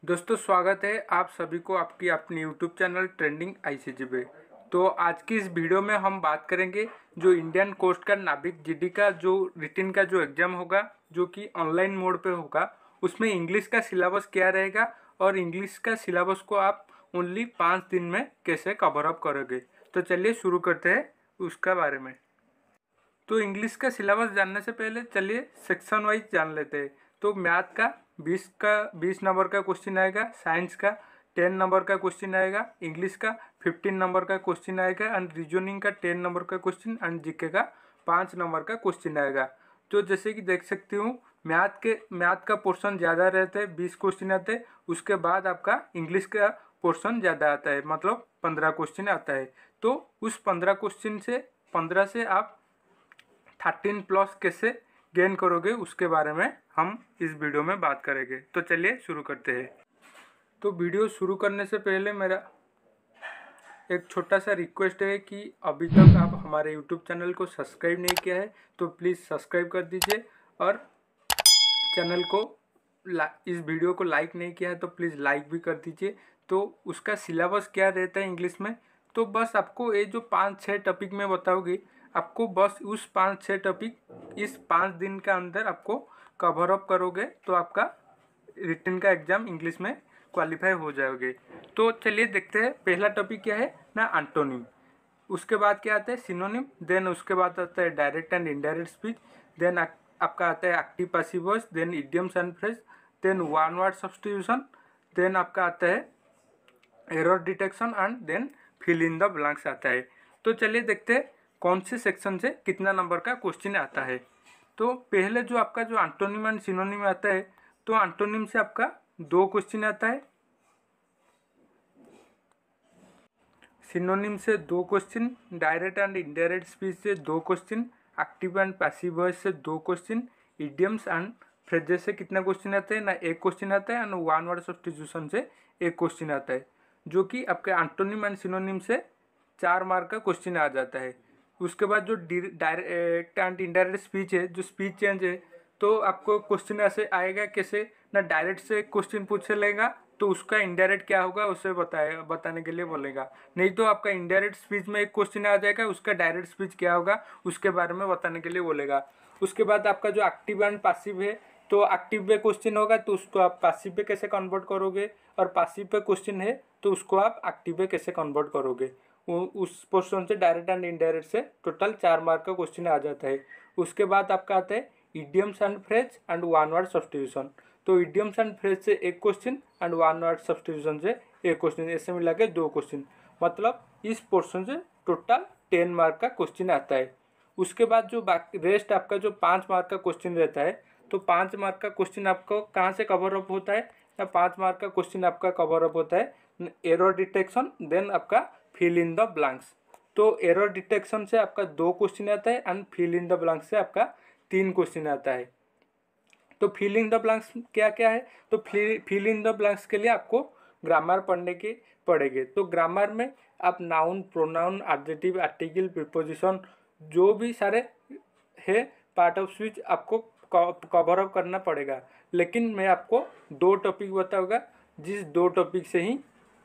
दोस्तों स्वागत है आप सभी को आपकी अपनी यूट्यूब चैनल ट्रेंडिंग आईसीजी पे। तो आज की इस वीडियो में हम बात करेंगे जो इंडियन कोस्ट का नाविक जीडी का जो रिटन का जो एग्ज़ाम होगा जो कि ऑनलाइन मोड पे होगा, उसमें इंग्लिश का सिलेबस क्या रहेगा और इंग्लिश का सिलेबस को आप ओनली 5 दिन में कैसे कवर अप करोगे। तो चलिए शुरू करते हैं उसका बारे में। तो इंग्लिश का सिलेबस जानने से पहले चलिए सेक्शन वाइज जान लेते हैं। तो मैथ का 20 नंबर का क्वेश्चन आएगा, साइंस का 10 नंबर का क्वेश्चन आएगा, इंग्लिश का 15 नंबर का क्वेश्चन आएगा एंड रीजनिंग का 10 नंबर का क्वेश्चन एंड जीके का 5 नंबर का क्वेश्चन आएगा। तो जैसे कि देख सकती हूँ मैथ का पोर्शन ज़्यादा रहता है, 20 क्वेश्चन आते हैं। उसके बाद आपका इंग्लिश का पोर्शन ज़्यादा आता है, मतलब 15 क्वेश्चन आता है। तो उस 15 से आप 13+ कैसे गेन करोगे उसके बारे में हम इस वीडियो में बात करेंगे। तो चलिए शुरू करते हैं। तो वीडियो शुरू करने से पहले मेरा एक छोटा सा रिक्वेस्ट है कि अभी तक आप हमारे यूट्यूब चैनल को सब्सक्राइब नहीं किया है तो प्लीज़ सब्सक्राइब कर दीजिए, और चैनल को इस वीडियो को लाइक नहीं किया है तो प्लीज़ लाइक भी कर दीजिए। तो उसका सिलेबस क्या रहता है इंग्लिश में, तो बस आपको ये जो 5-6 टॉपिक में बताओगी, आपको बस उस 5-6 टॉपिक इस 5 दिन के अंदर आपको कवर अप करोगे तो आपका रिटन का एग्ज़ाम इंग्लिश में क्वालिफाई हो जाओगे। तो चलिए देखते हैं पहला टॉपिक क्या है ना, एंटोनिम। उसके बाद क्या आता है सिनोनिम, देन उसके बाद आता है direct and indirect speech, then आपका आता है active passive voice, then idioms and phrase, then one word substitution, then आपका आता है error detection and then fill in the blanks आता है। तो चलिए देखते हैं कौन से सेक्शन से कितना नंबर का क्वेश्चन आता है। तो पहले जो आपका जो एंटोनिम एंड सिनोनिम आता है, तो एंटोनिम से आपका 2 क्वेश्चन आता है, सिनोनिम से 2 question, direct and indirect speech से 2 question, active and passive voice से 2 क्वेश्चन, इडियम्स एंड फ्रेजेस से कितना क्वेश्चन आता है ना, 1 क्वेश्चन आता है, एंड वन वर्ड सब्स्टिट्यूशन से 1 क्वेश्चन आता है, जो कि आपके एंटोनिम एंड सिनोनिम से 4 मार्क का क्वेश्चन आ जाता है। उसके बाद जो डायरेक्ट एंड इनडायरेक्ट स्पीच है, जो स्पीच चेंज है, तो आपको क्वेश्चन ऐसे आएगा कैसे ना, डायरेक्ट से क्वेश्चन पूछ लेगा तो उसका इनडायरेक्ट क्या होगा उसे बताने के लिए बोलेगा, नहीं तो आपका इनडायरेक्ट स्पीच में एक क्वेश्चन आ जाएगा, उसका डायरेक्ट स्पीच क्या होगा उसके बारे में बताने के लिए बोलेगा। उसके बाद आपका जो एक्टिव एंड पैसिव है, तो एक्टिव पे क्वेश्चन होगा तो उसको आप पैसिव पे कैसे कन्वर्ट करोगे, और पैसिव पे क्वेश्चन है तो उसको आप एक्टिव पे कैसे कन्वर्ट करोगे। उस पोर्शन से डायरेक्ट एंड इनडायरेक्ट से टोटल 4 मार्क का क्वेश्चन आ जाता है। उसके बाद आपका आता है idioms and phrase and one word substitution. तो इडियम्स एंड फ्रेज से 1 question and one word substitution से 1 क्वेश्चन, ऐसे मिला के 2 क्वेश्चन, मतलब इस पोर्शन से टोटल 10 मार्क का क्वेश्चन आता है। उसके बाद जो रेस्ट आपका जो 5 मार्क का क्वेश्चन रहता है, तो 5 मार्क का क्वेश्चन आपको कहाँ से कवर अप होता है या 5 मार्क का क्वेश्चन आपका कवर अप होता है एरर डिटेक्शन, देन आपका फिल इन द ब्लैंक्स। तो एरर डिटेक्शन से आपका 2 क्वेश्चन आता है and fill in the blanks से आपका 3 क्वेश्चन आता है। तो फिल इन द ब्लैंक्स क्या क्या है, तो फिल इन द ब्लैंक्स के लिए आपको ग्रामर पढ़ने के पड़ेंगे। तो ग्रामर में आप noun, pronoun, adjective, article, preposition जो भी सारे है पार्ट ऑफ स्पीच आपको कवर अप करना पड़ेगा। लेकिन मैं आपको 2 टॉपिक बताऊंगा जिस 2 टॉपिक से ही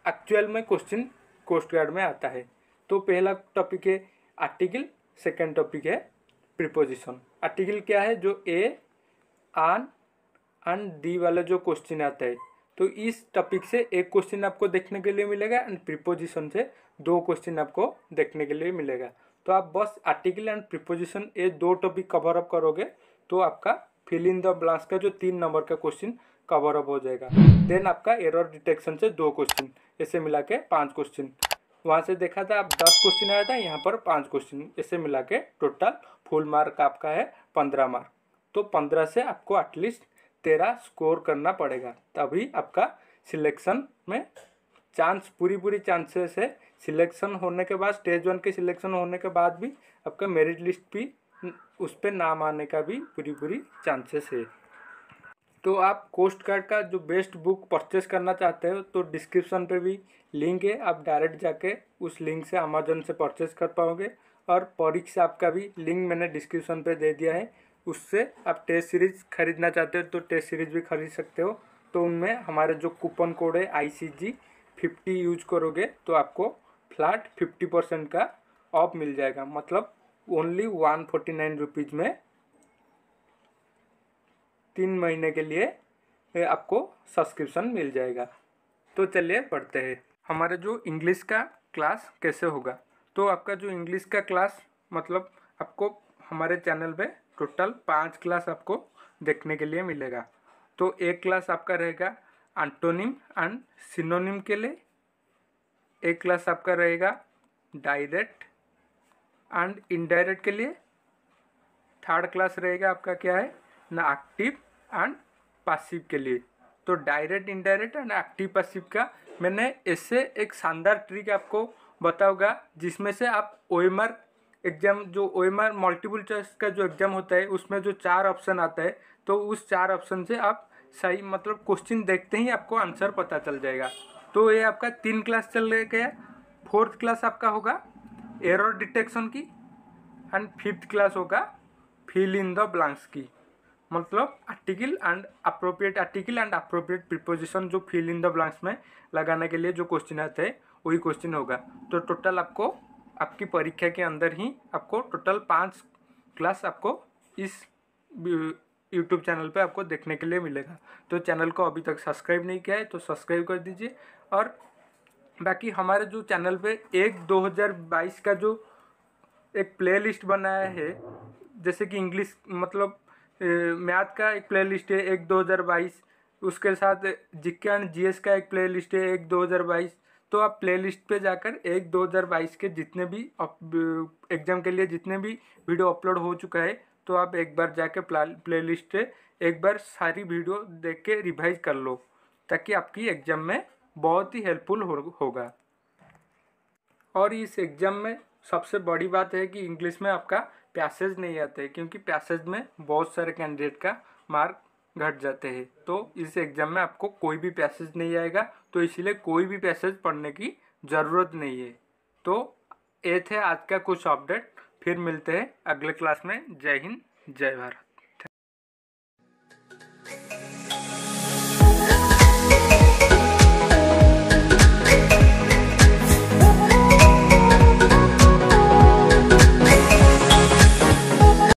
एक्चुअल में क्वेश्चन कोस्ट गार्ड में आता है। तो पहला टॉपिक है आर्टिकल, सेकंड टॉपिक है प्रीपोजिशन। आर्टिकल क्या है, जो ए, आन एंड डी वाला जो क्वेश्चन आता है, तो इस टॉपिक से 1 क्वेश्चन आपको देखने के लिए मिलेगा एंड प्रीपोजिशन से 2 क्वेश्चन आपको देखने के लिए मिलेगा। तो आप बस आर्टिकल एंड प्रीपोजिशन ये 2 टॉपिक कवर अप करोगे तो आपका फिल इन द ब्लैंक्स का जो 3 नंबर का क्वेश्चन कवर अप हो जाएगा। देन आपका एरर डिटेक्शन से 2 क्वेश्चन, ऐसे मिला के 5 क्वेश्चन। वहाँ से देखा था आप 10 क्वेश्चन आया था, यहाँ पर 5 क्वेश्चन, ऐसे मिला के टोटल फुल मार्क आपका है 15 मार्क। तो 15 से आपको एटलीस्ट 13 स्कोर करना पड़ेगा, तभी आपका सिलेक्शन में चांस पूरी चांसेस है। सिलेक्शन होने के बाद स्टेज 1 के सिलेक्शन होने के बाद भी आपका मेरिट लिस्ट भी उस पर नाम आने का भी पूरी चांसेस है। तो आप कोस्ट गार्ड का जो बेस्ट बुक परचेस करना चाहते हो तो डिस्क्रिप्शन पे भी लिंक है, आप डायरेक्ट जाके उस लिंक से अमेजोन से परचेस कर पाओगे। और परीक्षा आपका भी लिंक मैंने डिस्क्रिप्शन पे दे दिया है, उससे आप टेस्ट सीरीज खरीदना चाहते हो तो टेस्ट सीरीज भी खरीद सकते हो। तो उनमें हमारे जो कूपन कोड है ICG50 यूज करोगे तो आपको फ्लैट 50% का ऑफ मिल जाएगा, मतलब ओनली 149 रुपीज़ में 3 महीने के लिए आपको सब्सक्रिप्शन मिल जाएगा। तो चलिए पढ़ते हैं हमारे जो इंग्लिश का क्लास कैसे होगा। तो आपका जो इंग्लिश का क्लास मतलब आपको हमारे चैनल पे टोटल 5 क्लास आपको देखने के लिए मिलेगा। तो एक क्लास आपका रहेगा एंटोनिम एंड सिनोनिम के लिए, एक क्लास आपका रहेगा डायरेक्ट एंड इनडायरेक्ट के लिए, थर्ड क्लास रहेगा आपका क्या है ना एक्टिव एंड पासिव के लिए। तो direct indirect and active passive का मैंने ऐसे एक शानदार ट्रिक आपको बताऊंगा जिसमें से आप OMR एग्जाम जो OMR मल्टीपल चॉइस का जो एग्जाम होता है उसमें जो 4 ऑप्शन आता है तो उस 4 ऑप्शन से आप सही मतलब क्वेश्चन देखते ही आपको आंसर पता चल जाएगा। तो ये आपका 3 क्लास चल गया। 4th क्लास आपका होगा एरर डिटेक्शन की एंड 5th क्लास होगा फिल इन द ब्लैंक्स की, मतलब article and appropriate article and appropriate preposition जो फिल इन द ब्लैंक्स में लगाने के लिए जो क्वेश्चन आते हैं वही क्वेश्चन होगा। तो टोटल आपको आपकी परीक्षा के अंदर ही आपको टोटल 5 क्लास आपको इस यूट्यूब चैनल पे आपको देखने के लिए मिलेगा। तो चैनल को अभी तक सब्सक्राइब नहीं किया है तो सब्सक्राइब कर दीजिए। और बाकी हमारे जो चैनल पे 2022 का जो एक प्लेलिस्ट बनाया है, जैसे कि इंग्लिश मतलब मैथ का एक प्लेलिस्ट है 2022, उसके साथ जीके एंड जीएस का एक प्लेलिस्ट है 2022। तो आप प्लेलिस्ट पे जाकर 2022 के जितने भी एग्जाम के लिए जितने भी वीडियो अपलोड हो चुका है तो आप एक बार जाके प्लेलिस्ट पे एक बार सारी वीडियो देख के रिवाइज कर लो ताकि आपकी एग्जाम में बहुत ही हेल्पफुल होगा। और इस एग्ज़ाम में सबसे बड़ी बात है कि इंग्लिश में आपका पैसेज नहीं आते हैं, क्योंकि पैसेज में बहुत सारे कैंडिडेट का मार्क घट जाते हैं। तो इस एग्ज़ाम में आपको कोई भी पैसेज नहीं आएगा, तो इसलिए कोई भी पैसेज पढ़ने की ज़रूरत नहीं है। तो ये थे आज का कुछ अपडेट, फिर मिलते हैं अगले क्लास में। जय हिंद, जय भारत।